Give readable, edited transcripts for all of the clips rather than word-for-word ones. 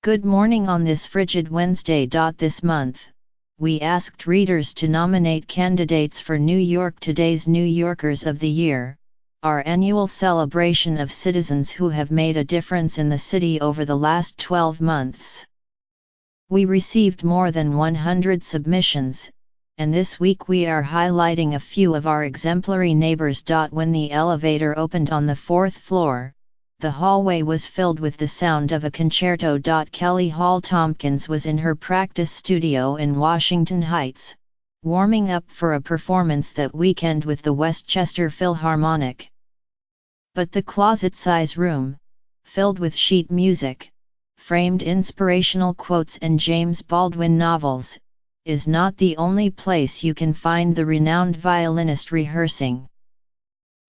Good morning on this frigid Wednesday. This month, we asked readers to nominate candidates for New York Today's New Yorkers of the Year, our annual celebration of citizens who have made a difference in the city over the last 12 months. We received more than 100 submissions, and this week we are highlighting a few of our exemplary neighbors. When the elevator opened on the 4th floor, the hallway was filled with the sound of a concerto. Kelly Hall Tompkins was in her practice studio in Washington Heights, warming up for a performance that weekend with the Westchester Philharmonic. But the closet-size room, filled with sheet music, framed inspirational quotes and James Baldwin novels, is not the only place you can find the renowned violinist rehearsing.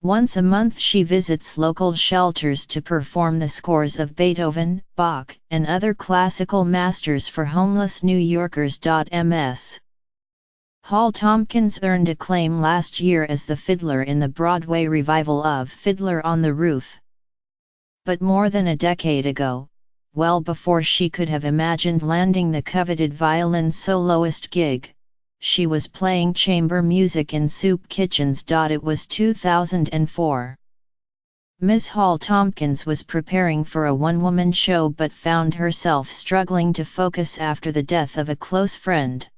Once a month she visits local shelters to perform the scores of Beethoven, Bach, and other classical masters for homeless New Yorkers. Ms. Hall Tompkins earned acclaim last year as the fiddler in the Broadway revival of Fiddler on the Roof. But more than a decade ago, well before she could have imagined landing the coveted violin soloist gig, she was playing chamber music in soup kitchens. It was 2004. Ms. Hall Tompkins was preparing for a one-woman show but found herself struggling to focus after the death of a close friend.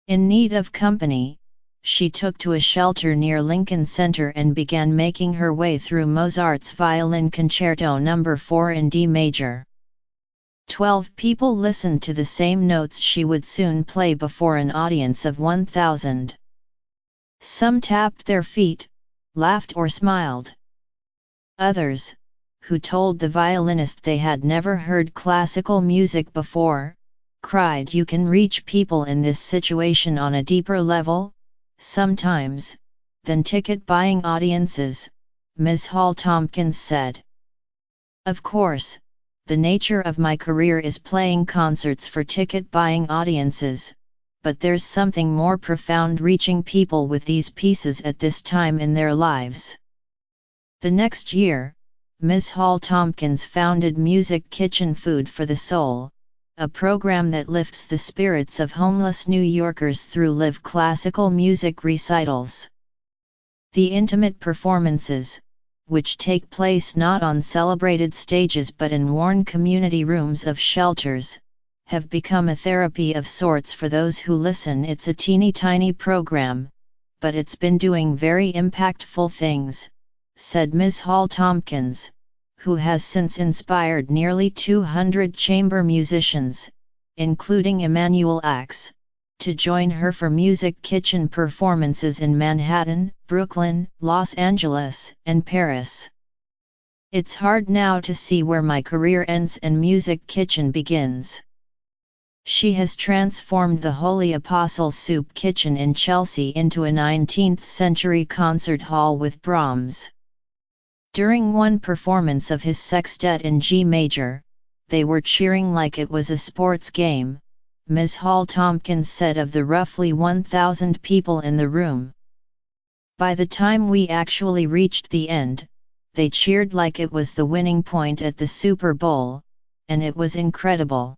In need of company, she took to a shelter near Lincoln Center and began making her way through Mozart's Violin Concerto No. 4 in D major. 12 people listened to the same notes she would soon play before an audience of 1,000. Some tapped their feet, laughed or smiled. Others, who told the violinist they had never heard classical music before, cried, "You can reach people in this situation on a deeper level, sometimes, than ticket-buying audiences," Ms. Hall Tompkins said. "Of course, the nature of my career is playing concerts for ticket-buying audiences, but there's something more profound reaching people with these pieces at this time in their lives." The next year, Ms. Hall Tompkins founded Music Kitchen Food for the Soul, a program that lifts the spirits of homeless New Yorkers through live classical music recitals. The intimate performances, which take place not on celebrated stages but in worn community rooms of shelters, have become a therapy of sorts for those who listen. It's a teeny-tiny program, but it's been doing very impactful things, said Ms. Hall Tompkins, who has since inspired nearly 200 chamber musicians, including Emanuel Axe, to join her for Music Kitchen performances in Manhattan, Brooklyn, Los Angeles, and Paris. "It's hard now to see where my career ends and Music Kitchen begins." She has transformed the Holy Apostle Soup Kitchen in Chelsea into a 19th-century concert hall with Brahms. During one performance of his sextet in G major, they were cheering like it was a sports game, Ms. Hall Tompkins said of the roughly 1,000 people in the room. "By the time we actually reached the end, they cheered like it was the winning point at the Super Bowl, and it was incredible."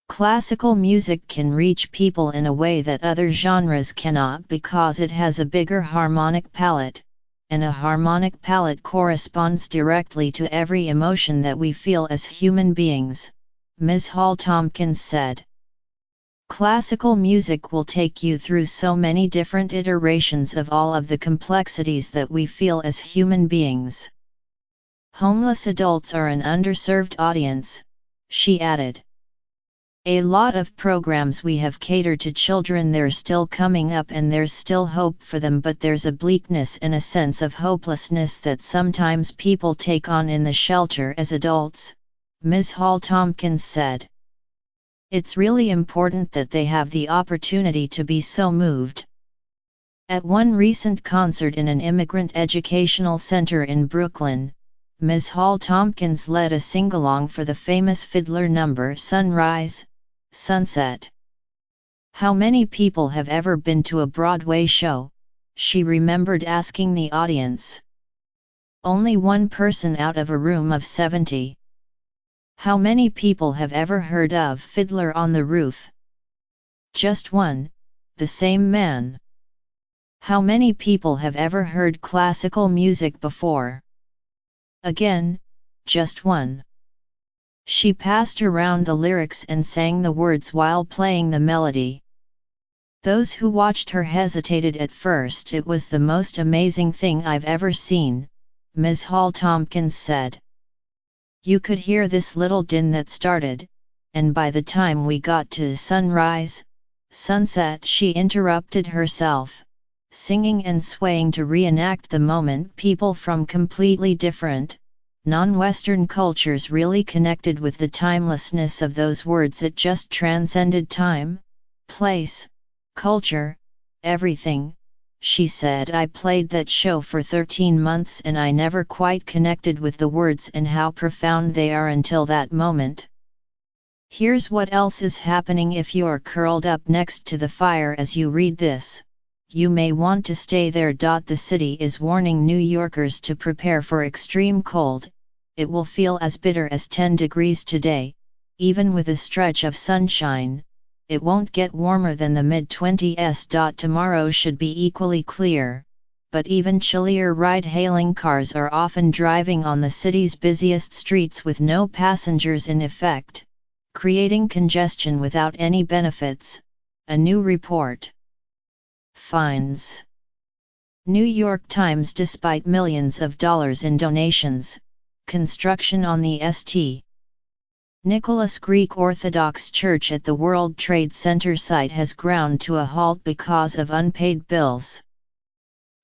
Classical music can reach people in a way that other genres cannot because it has a bigger harmonic palette, and a harmonic palette corresponds directly to every emotion that we feel as human beings, Ms. Hall Tompkins said. "Classical music will take you through so many different iterations of all of the complexities that we feel as human beings. Homeless adults are an underserved audience," she added. "A lot of programs we have catered to children, they're still coming up and there's still hope for them, but there's a bleakness and a sense of hopelessness that sometimes people take on in the shelter as adults," Ms. Hall Tompkins said. "It's really important that they have the opportunity to be so moved." At one recent concert in an immigrant educational center in Brooklyn, Ms. Hall Tompkins led a sing-along for the famous fiddler number Sunrise, Sunset. "How many people have ever been to a Broadway show?" she remembered asking the audience. "Only one person out of a room of 70. How many people have ever heard of Fiddler on the Roof? Just one, the same man. How many people have ever heard classical music before? Again, just one. She passed around the lyrics and sang the words while playing the melody. Those who watched her hesitated at first. It was the most amazing thing I've ever seen, Ms. Hall Tompkins said. You could hear this little din that started, and by the time we got to sunrise, sunset, she interrupted herself, singing and swaying to reenact the moment. People from completely different, non-Western cultures really connected with the timelessness of those words. It just transcended time, place, culture, everything, she said. I played that show for 13 months and I never quite connected with the words and how profound they are until that moment. Here's what else is happening if you're curled up next to the fire as you read this. You may want to stay there. The city is warning New Yorkers to prepare for extreme cold. It will feel as bitter as 10 degrees today, even with a stretch of sunshine. It won't get warmer than the mid-20s. Tomorrow should be equally clear, but even chillier. Ride-hailing cars are often driving on the city's busiest streets with no passengers in effect, creating congestion without any benefits, a new report finds. New York Times. Despite millions of dollars in donations, construction on the St. Nicholas Greek Orthodox Church at the World Trade Center site has ground to a halt because of unpaid bills.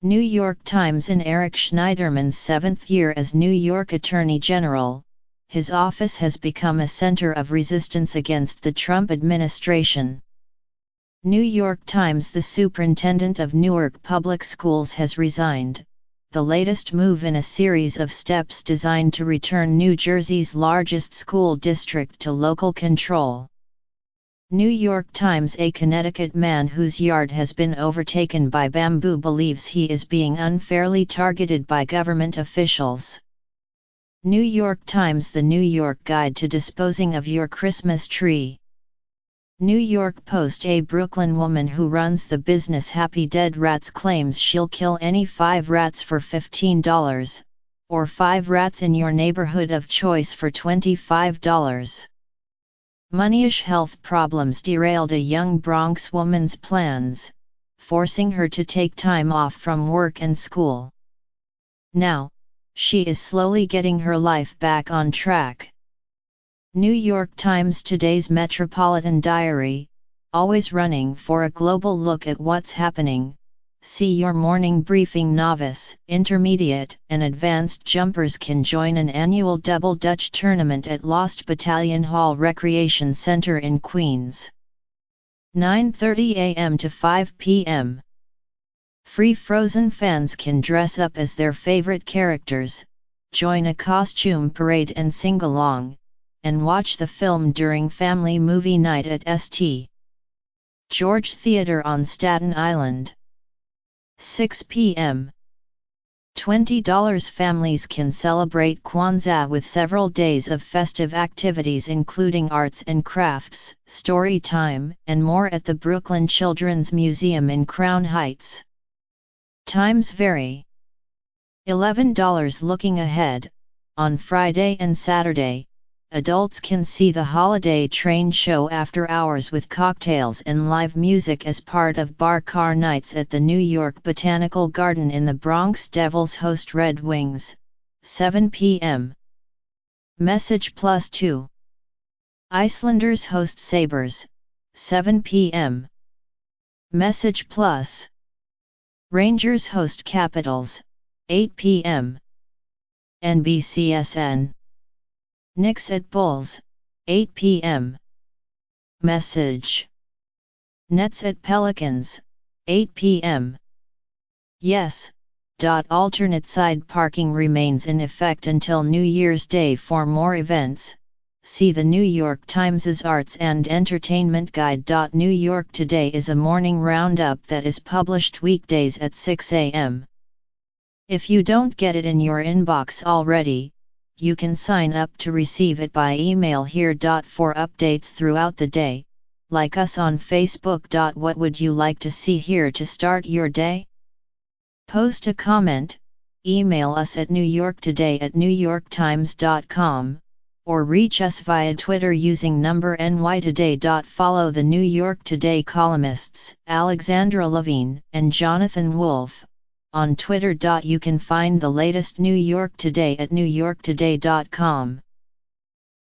New York Times. In Eric Schneiderman's 7th year as New York Attorney General, his office has become a center of resistance against the Trump administration. New York Times. The superintendent of Newark Public Schools has resigned, the latest move in a series of steps designed to return New Jersey's largest school district to local control. New York Times. A Connecticut man whose yard has been overtaken by bamboo believes he is being unfairly targeted by government officials. New York Times. The New York Guide to Disposing of Your Christmas Tree. New York Post. A Brooklyn woman who runs the business Happy Dead Rats claims she'll kill any 5 rats for $15, or 5 rats in your neighborhood of choice for $25. Moneyish health problems derailed a young Bronx woman's plans, forcing her to take time off from work and school. Now, she is slowly getting her life back on track. New York Times. Today's Metropolitan Diary, always running for a global look at what's happening. See your morning briefing. Novice, intermediate, and advanced jumpers can join an annual double Dutch tournament at Lost Battalion Hall Recreation Center in Queens. 9:30 a.m. to 5 p.m. Free Frozen fans can dress up as their favorite characters, join a costume parade and sing along, and watch the film during family movie night at St. George Theatre on Staten Island. 6 p.m. $20 families can celebrate Kwanzaa with several days of festive activities including arts and crafts, story time, and more at the Brooklyn Children's Museum in Crown Heights. Times vary. $11. Looking ahead, on Friday and Saturday, adults can see the holiday train show after hours with cocktails and live music as part of bar car nights at the New York Botanical Garden in the Bronx. Devils host Red Wings, 7 p.m. Message +2. Icelanders host Sabres, 7 p.m. Message Plus. Rangers host Capitals, 8 p.m. NBCSN. Knicks at Bulls, 8 p.m. Message. Nets at Pelicans, 8 p.m. Yes. Alternate side parking remains in effect until New Year's Day. For more events, see the New York Times's Arts and Entertainment Guide. New York Today is a morning roundup that is published weekdays at 6 a.m. If you don't get it in your inbox already, You can sign up to receive it by email here. For updates throughout the day, like us on Facebook. What would you like to see here to start your day? Post a comment, email us at newyorktoday@newyorktimes.com, or reach us via Twitter using number NYToday. Follow the New York Today columnists Alexandra Levine and Jonathan Wolfe on Twitter. You can find the latest New York Today at newyorktoday.com.